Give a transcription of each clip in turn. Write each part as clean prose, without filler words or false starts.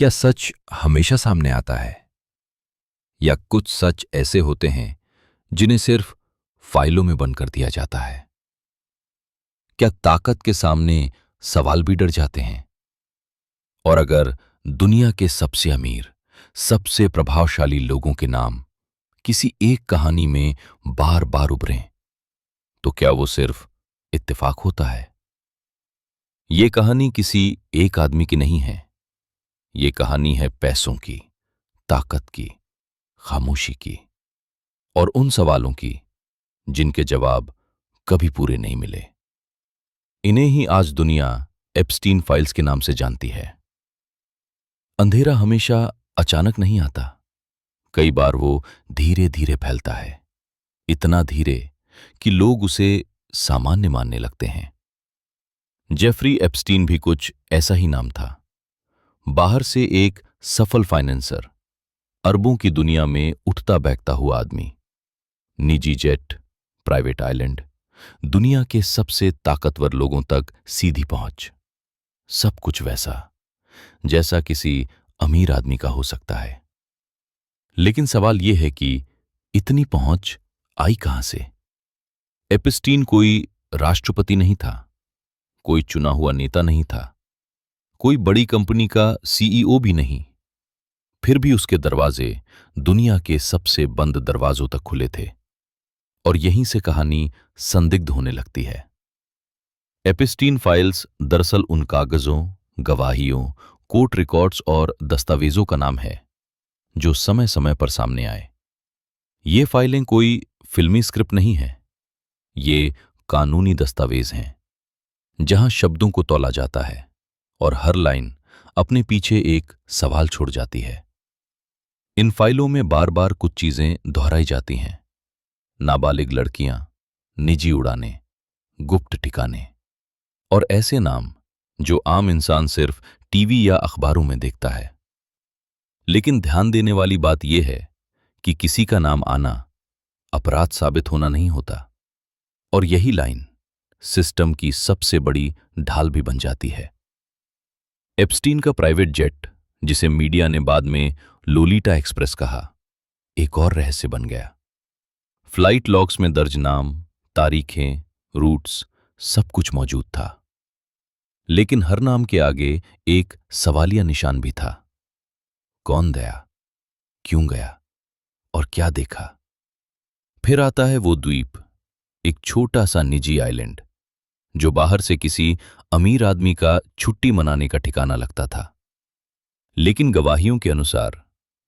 क्या सच हमेशा सामने आता है या कुछ सच ऐसे होते हैं जिन्हें सिर्फ फाइलों में बंद कर दिया जाता है? क्या ताकत के सामने सवाल भी डर जाते हैं? और अगर दुनिया के सबसे अमीर, सबसे प्रभावशाली लोगों के नाम किसी एक कहानी में बार बार उभरें, तो क्या वो सिर्फ इत्तेफाक होता है? ये कहानी किसी एक आदमी की नहीं है। ये कहानी है पैसों की, ताकत की, खामोशी की और उन सवालों की जिनके जवाब कभी पूरे नहीं मिले। इन्हें ही आज दुनिया एप्स्टीन फाइल्स के नाम से जानती है। अंधेरा हमेशा अचानक नहीं आता। कई बार वो धीरे धीरे फैलता है, इतना धीरे कि लोग उसे सामान्य मानने लगते हैं। जेफरी एप्स्टीन भी कुछ ऐसा ही नाम था। बाहर से एक सफल फाइनेंसर, अरबों की दुनिया में उठता बैठता हुआ आदमी, निजी जेट, प्राइवेट आइलैंड, दुनिया के सबसे ताकतवर लोगों तक सीधी पहुंच। सब कुछ वैसा जैसा किसी अमीर आदमी का हो सकता है। लेकिन सवाल यह है कि इतनी पहुंच आई कहां से? एप्स्टीन कोई राष्ट्रपति नहीं था, कोई चुना हुआ नेता नहीं था, कोई बड़ी कंपनी का सीईओ भी नहीं। फिर भी उसके दरवाजे दुनिया के सबसे बंद दरवाजों तक खुले थे। और यहीं से कहानी संदिग्ध होने लगती है। एप्स्टीन फाइल्स दरअसल उन कागजों, गवाहियों, कोर्ट रिकॉर्ड्स और दस्तावेजों का नाम है जो समय समय पर सामने आए। ये फाइलें कोई फिल्मी स्क्रिप्ट नहीं है। ये कानूनी दस्तावेज हैं जहां शब्दों को तौला जाता है और हर लाइन अपने पीछे एक सवाल छोड़ जाती है। इन फाइलों में बार बार कुछ चीजें दोहराई जाती हैं। नाबालिग लड़कियां, निजी उड़ानें, गुप्त ठिकाने और ऐसे नाम जो आम इंसान सिर्फ टीवी या अखबारों में देखता है। लेकिन ध्यान देने वाली बात यह है कि किसी का नाम आना अपराध साबित होना नहीं होता। और यही लाइन सिस्टम की सबसे बड़ी ढाल भी बन जाती है। एप्स्टीन का प्राइवेट जेट, जिसे मीडिया ने बाद में लोलीटा एक्सप्रेस कहा, एक और रहस्य बन गया। फ्लाइट लॉग्स में दर्ज नाम, तारीखें, रूट्स, सब कुछ मौजूद था। लेकिन हर नाम के आगे एक सवालिया निशान भी था। कौन गया, क्यों गया और क्या देखा? फिर आता है वो द्वीप, एक छोटा सा निजी आइलैंड जो बाहर से किसी अमीर आदमी का छुट्टी मनाने का ठिकाना लगता था। लेकिन गवाहियों के अनुसार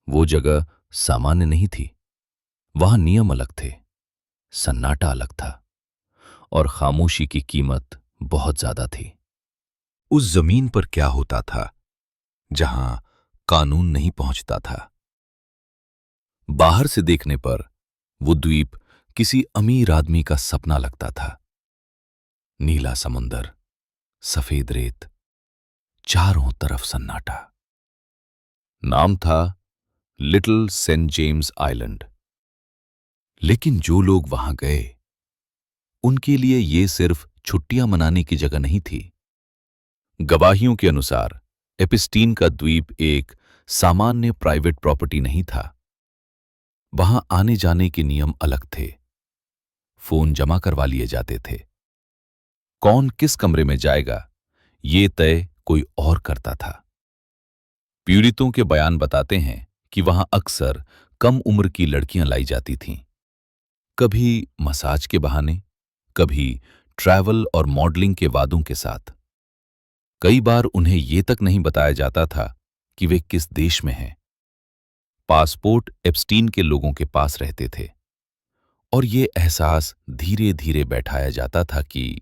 वो जगह सामान्य नहीं थी। वहां नियम अलग थे, सन्नाटा अलग था और खामोशी की कीमत बहुत ज्यादा थी। उस जमीन पर क्या होता था जहां कानून नहीं पहुंचता था? बाहर से देखने पर वो द्वीप किसी अमीर आदमी का सपना लगता था। नीला समुंदर, सफेद रेत, चारों तरफ सन्नाटा। नाम था लिटिल सेंट जेम्स आइलैंड। लेकिन जो लोग वहां गए, उनके लिए ये सिर्फ छुट्टियां मनाने की जगह नहीं थी। गवाहियों के अनुसार एप्स्टीन का द्वीप एक सामान्य प्राइवेट प्रॉपर्टी नहीं था। वहां आने जाने के नियम अलग थे। फोन जमा करवा लिए जाते थे। कौन किस कमरे में जाएगा, ये तय कोई और करता था। पीड़ितों के बयान बताते हैं कि वहां अक्सर कम उम्र की लड़कियां लाई जाती थीं। कभी मसाज के बहाने, कभी ट्रैवल और मॉडलिंग के वादों के साथ। कई बार उन्हें यह तक नहीं बताया जाता था कि वे किस देश में हैं। पासपोर्ट एप्स्टीन के लोगों के पास रहते थे और ये एहसास धीरे धीरे बैठाया जाता था कि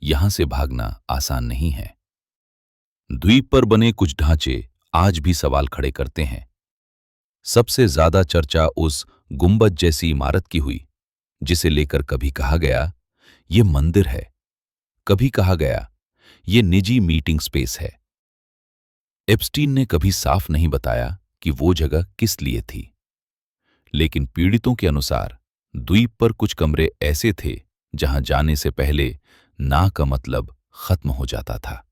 यहां से भागना आसान नहीं है। द्वीप पर बने कुछ ढांचे आज भी सवाल खड़े करते हैं। सबसे ज्यादा चर्चा उस गुंबद जैसी इमारत की हुई जिसे लेकर कभी कहा गया ये मंदिर है, कभी कहा गया ये निजी मीटिंग स्पेस है। एप्स्टीन ने कभी साफ नहीं बताया कि वो जगह किस लिए थी। लेकिन पीड़ितों के अनुसार द्वीप पर कुछ कमरे ऐसे थे जहां जाने से पहले ना का मतलब खत्म हो जाता था।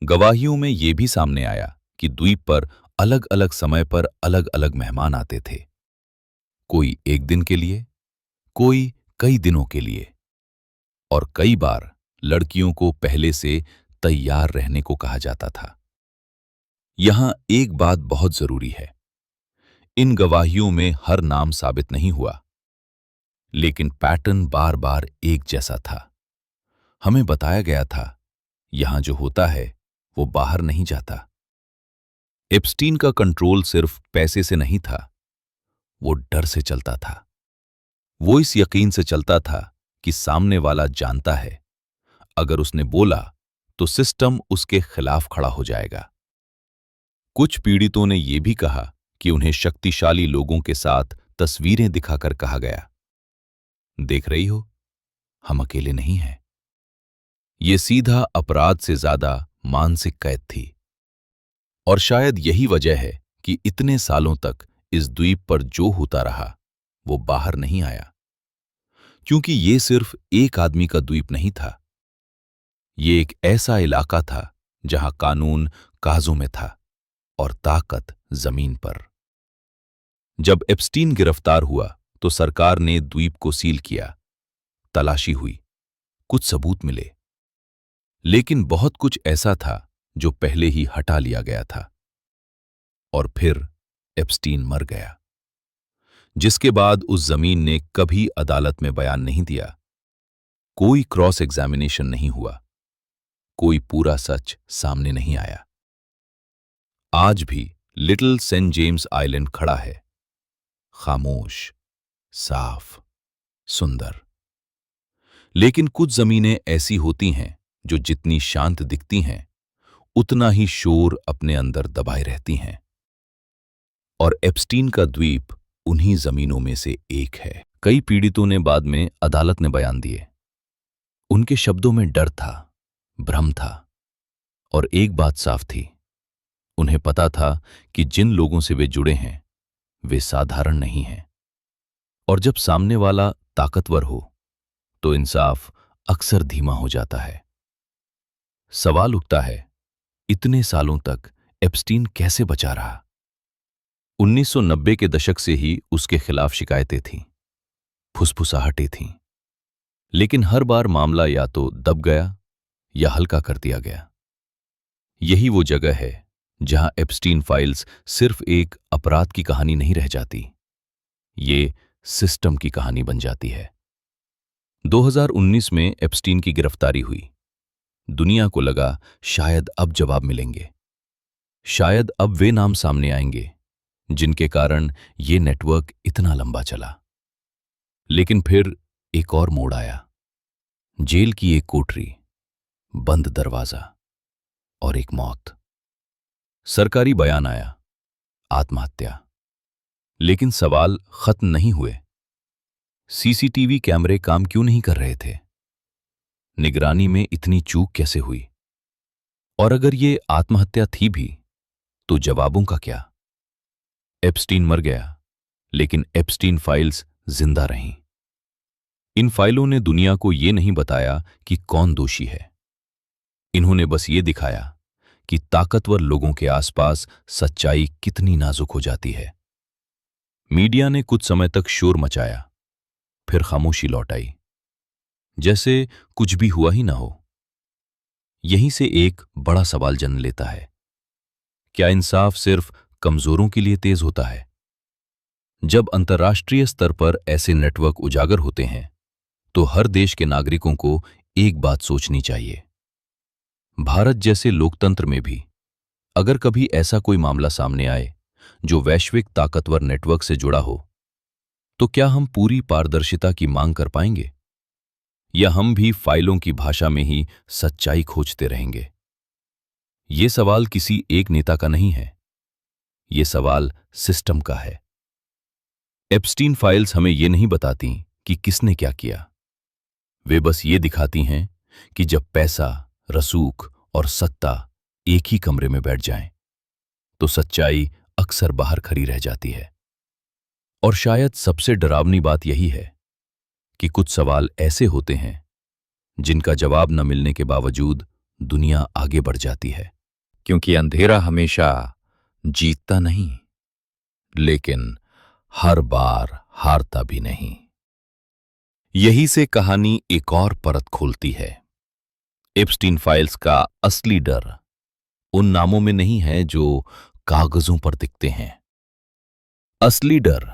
गवाहियों में यह भी सामने आया कि द्वीप पर अलग अलग समय पर अलग अलग मेहमान आते थे। कोई एक दिन के लिए, कोई कई दिनों के लिए, और कई बार लड़कियों को पहले से तैयार रहने को कहा जाता था। यहां एक बात बहुत जरूरी है, इन गवाहियों में हर नाम साबित नहीं हुआ, लेकिन पैटर्न बार बार एक जैसा था। हमें बताया गया था, यहां जो होता है वो बाहर नहीं जाता। एप्स्टीन का कंट्रोल सिर्फ पैसे से नहीं था, वो डर से चलता था। वो इस यकीन से चलता था कि सामने वाला जानता है, अगर उसने बोला तो सिस्टम उसके खिलाफ खड़ा हो जाएगा। कुछ पीड़ितों ने यह भी कहा कि उन्हें शक्तिशाली लोगों के साथ तस्वीरें दिखाकर कहा गया, देख रही हो, हम अकेले नहीं हैं। यह सीधा अपराध से ज्यादा मानसिक कैद थी। और शायद यही वजह है कि इतने सालों तक इस द्वीप पर जो होता रहा वो बाहर नहीं आया, क्योंकि ये सिर्फ एक आदमी का द्वीप नहीं था। ये एक ऐसा इलाका था जहां कानून काजों में था और ताकत जमीन पर। जब एप्स्टीन गिरफ्तार हुआ तो सरकार ने द्वीप को सील किया, तलाशी हुई, कुछ सबूत मिले, लेकिन बहुत कुछ ऐसा था जो पहले ही हटा लिया गया था। और फिर एप्स्टीन मर गया, जिसके बाद उस जमीन ने कभी अदालत में बयान नहीं दिया। कोई क्रॉस एग्जामिनेशन नहीं हुआ, कोई पूरा सच सामने नहीं आया। आज भी लिटिल सेंट जेम्स आइलैंड खड़ा है, खामोश, साफ, सुंदर। लेकिन कुछ जमीनें ऐसी होती हैं जो जितनी शांत दिखती हैं, उतना ही शोर अपने अंदर दबाए रहती हैं। और एप्स्टीन का द्वीप उन्हीं जमीनों में से एक है। कई पीड़ितों ने बाद में अदालत ने बयान दिए। उनके शब्दों में डर था, भ्रम था, और एक बात साफ थी, उन्हें पता था कि जिन लोगों से वे जुड़े हैं वे साधारण नहीं हैं। और जब सामने वाला ताकतवर हो तो इंसाफ अक्सर धीमा हो जाता है। सवाल उठता है, इतने सालों तक एप्स्टीन कैसे बचा रहा? 1990 के दशक से ही उसके खिलाफ शिकायतें थीं, फुसफुसाहटें थीं, लेकिन हर बार मामला या तो दब गया या हल्का कर दिया गया। यही वो जगह है जहां एप्स्टीन फाइल्स सिर्फ एक अपराध की कहानी नहीं रह जाती, ये सिस्टम की कहानी बन जाती है। 2019 में एप्स्टीन की गिरफ्तारी हुई। दुनिया को लगा शायद अब जवाब मिलेंगे, शायद अब वे नाम सामने आएंगे जिनके कारण ये नेटवर्क इतना लंबा चला। लेकिन फिर एक और मोड़ आया, जेल की एक कोठरी, बंद दरवाजा और एक मौत। सरकारी बयान आया, आत्महत्या। लेकिन सवाल खत्म नहीं हुए। सीसीटीवी कैमरे काम क्यों नहीं कर रहे थे? निगरानी में इतनी चूक कैसे हुई? और अगर ये आत्महत्या थी भी तो जवाबों का क्या? एप्स्टीन मर गया, लेकिन एप्स्टीन फाइल्स जिंदा रहीं। इन फाइलों ने दुनिया को यह नहीं बताया कि कौन दोषी है। इन्होंने बस ये दिखाया कि ताकतवर लोगों के आसपास सच्चाई कितनी नाजुक हो जाती है। मीडिया ने कुछ समय तक शोर मचाया, फिर खामोशी लौट आई, जैसे कुछ भी हुआ ही ना हो। यहीं से एक बड़ा सवाल जन्म लेता है, क्या इंसाफ सिर्फ कमजोरों के लिए तेज होता है? जब अंतर्राष्ट्रीय स्तर पर ऐसे नेटवर्क उजागर होते हैं तो हर देश के नागरिकों को एक बात सोचनी चाहिए। भारत जैसे लोकतंत्र में भी अगर कभी ऐसा कोई मामला सामने आए जो वैश्विक ताकतवर नेटवर्क से जुड़ा हो, तो क्या हम पूरी पारदर्शिता की मांग कर पाएंगे, या हम भी फाइलों की भाषा में ही सच्चाई खोजते रहेंगे? ये सवाल किसी एक नेता का नहीं है, ये सवाल सिस्टम का है। एप्स्टीन फाइल्स हमें ये नहीं बताती कि किसने क्या किया, वे बस ये दिखाती हैं कि जब पैसा, रसूख और सत्ता एक ही कमरे में बैठ जाएं, तो सच्चाई अक्सर बाहर खड़ी रह जाती है। और शायद सबसे डरावनी बात यही है कि कुछ सवाल ऐसे होते हैं जिनका जवाब न मिलने के बावजूद दुनिया आगे बढ़ जाती है। क्योंकि अंधेरा हमेशा जीतता नहीं, लेकिन हर बार हारता भी नहीं। यही से कहानी एक और परत खोलती है। एप्स्टीन फाइल्स का असली डर उन नामों में नहीं है जो कागजों पर दिखते हैं। असली डर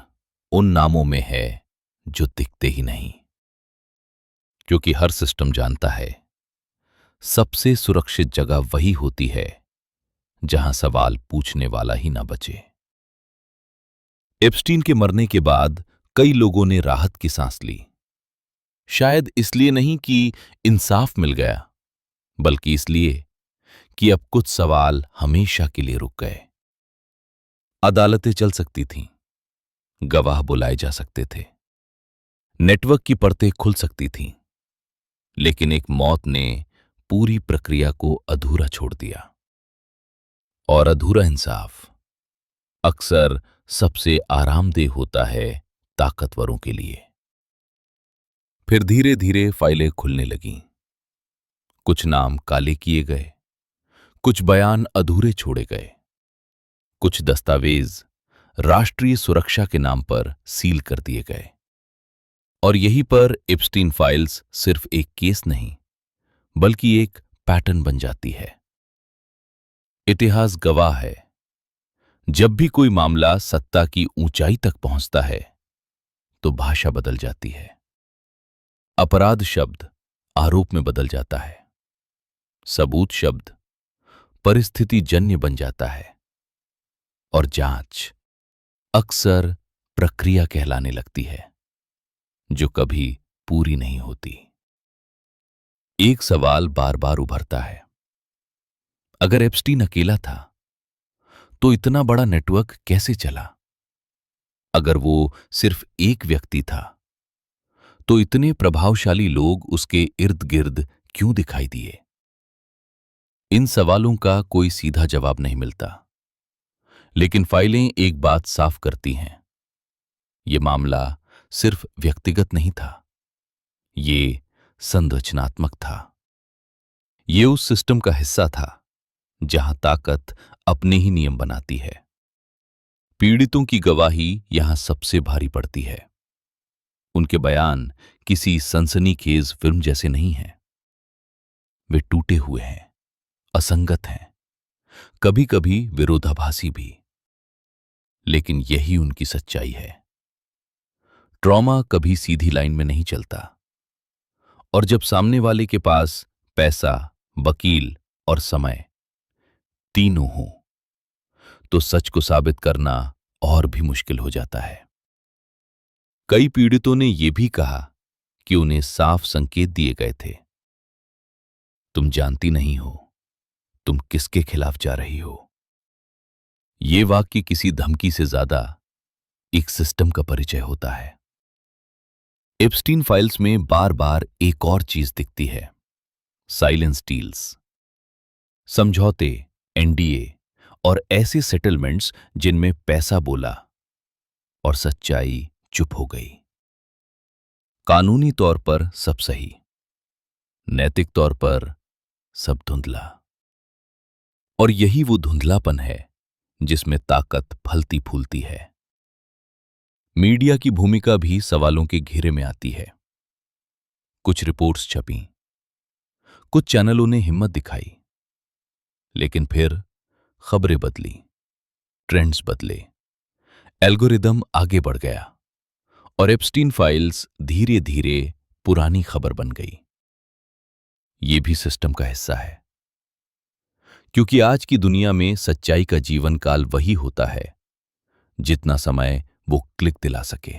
उन नामों में है जो दिखते ही नहीं। क्योंकि हर सिस्टम जानता है, सबसे सुरक्षित जगह वही होती है जहां सवाल पूछने वाला ही ना बचे। एप्स्टीन के मरने के बाद कई लोगों ने राहत की सांस ली। शायद इसलिए नहीं कि इंसाफ मिल गया, बल्कि इसलिए कि अब कुछ सवाल हमेशा के लिए रुक गए। अदालतें चल सकती थीं, गवाह बुलाए जा सकते थे, नेटवर्क की परतें खुल सकती थीं, लेकिन एक मौत ने पूरी प्रक्रिया को अधूरा छोड़ दिया। और अधूरा इंसाफ अक्सर सबसे आरामदेह होता है ताकतवरों के लिए। फिर धीरे धीरे फाइलें खुलने लगीं। कुछ नाम काले किए गए, कुछ बयान अधूरे छोड़े गए, कुछ दस्तावेज राष्ट्रीय सुरक्षा के नाम पर सील कर दिए गए। और यहीं पर एप्स्टीन फाइल्स सिर्फ एक केस नहीं, बल्कि एक पैटर्न बन जाती है। इतिहास गवाह है, जब भी कोई मामला सत्ता की ऊंचाई तक पहुंचता है, तो भाषा बदल जाती है। अपराध शब्द आरोप में बदल जाता है, सबूत शब्द परिस्थिति जन्य बन जाता है, और जांच अक्सर प्रक्रिया कहलाने लगती है, जो कभी पूरी नहीं होती। एक सवाल बार बार उभरता है, अगर एप्स्टीन अकेला था तो इतना बड़ा नेटवर्क कैसे चला? अगर वो सिर्फ एक व्यक्ति था तो इतने प्रभावशाली लोग उसके इर्द गिर्द क्यों दिखाई दिए? इन सवालों का कोई सीधा जवाब नहीं मिलता, लेकिन फाइलें एक बात साफ करती हैं, ये मामला सिर्फ व्यक्तिगत नहीं था, ये संरचनात्मक था। ये उस सिस्टम का हिस्सा था जहां ताकत अपने ही नियम बनाती है। पीड़ितों की गवाही यहां सबसे भारी पड़ती है। उनके बयान किसी सनसनीखेज फिल्म जैसे नहीं हैं। वे टूटे हुए हैं, असंगत हैं, कभी कभी विरोधाभासी भी, लेकिन यही उनकी सच्चाई है। ट्रॉमा कभी सीधी लाइन में नहीं चलता, और जब सामने वाले के पास पैसा, वकील और समय तीनों हों, तो सच को साबित करना और भी मुश्किल हो जाता है। कई पीड़ितों ने यह भी कहा कि उन्हें साफ संकेत दिए गए थे, तुम जानती नहीं हो तुम किसके खिलाफ जा रही हो। ये वाक्य किसी धमकी से ज्यादा एक सिस्टम का परिचय होता है। एप्स्टीन फाइल्स में बार बार एक और चीज दिखती है, साइलेंस डील्स, समझौते, एनडीए और ऐसे सेटलमेंट्स जिनमें पैसा बोला और सच्चाई चुप हो गई। कानूनी तौर पर सब सही, नैतिक तौर पर सब धुंधला। और यही वो धुंधलापन है जिसमें ताकत फलती फूलती है। मीडिया की भूमिका भी सवालों के घेरे में आती है। कुछ रिपोर्ट्स छपीं, कुछ चैनलों ने हिम्मत दिखाई, लेकिन फिर खबरें बदली, ट्रेंड्स बदले, एल्गोरिदम आगे बढ़ गया और एप्स्टीन फाइल्स धीरे धीरे पुरानी खबर बन गई। ये भी सिस्टम का हिस्सा है, क्योंकि आज की दुनिया में सच्चाई का जीवन काल वही होता है जितना समय वो क्लिक दिला सके।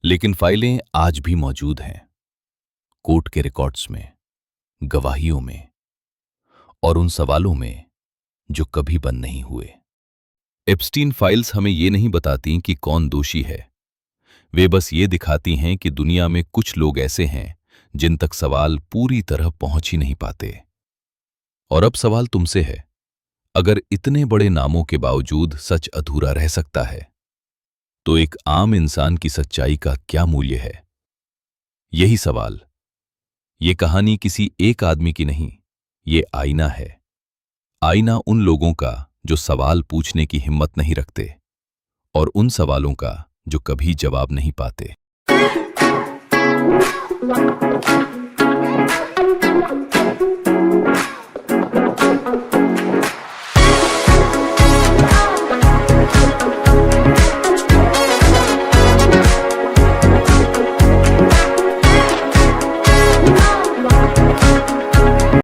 लेकिन फाइलें आज भी मौजूद हैं, कोर्ट के रिकॉर्ड्स में, गवाहियों में और उन सवालों में जो कभी बंद नहीं हुए। एप्स्टीन फाइल्स हमें ये नहीं बताती कि कौन दोषी है, वे बस ये दिखाती हैं कि दुनिया में कुछ लोग ऐसे हैं जिन तक सवाल पूरी तरह पहुंच ही नहीं पाते। और अब सवाल तुमसे है, अगर इतने बड़े नामों के बावजूद सच अधूरा रह सकता है, तो एक आम इंसान की सच्चाई का क्या मूल्य है? यही सवाल। ये कहानी किसी एक आदमी की नहीं, ये आईना है, आईना उन लोगों का जो सवाल पूछने की हिम्मत नहीं रखते और उन सवालों का जो कभी जवाब नहीं पाते।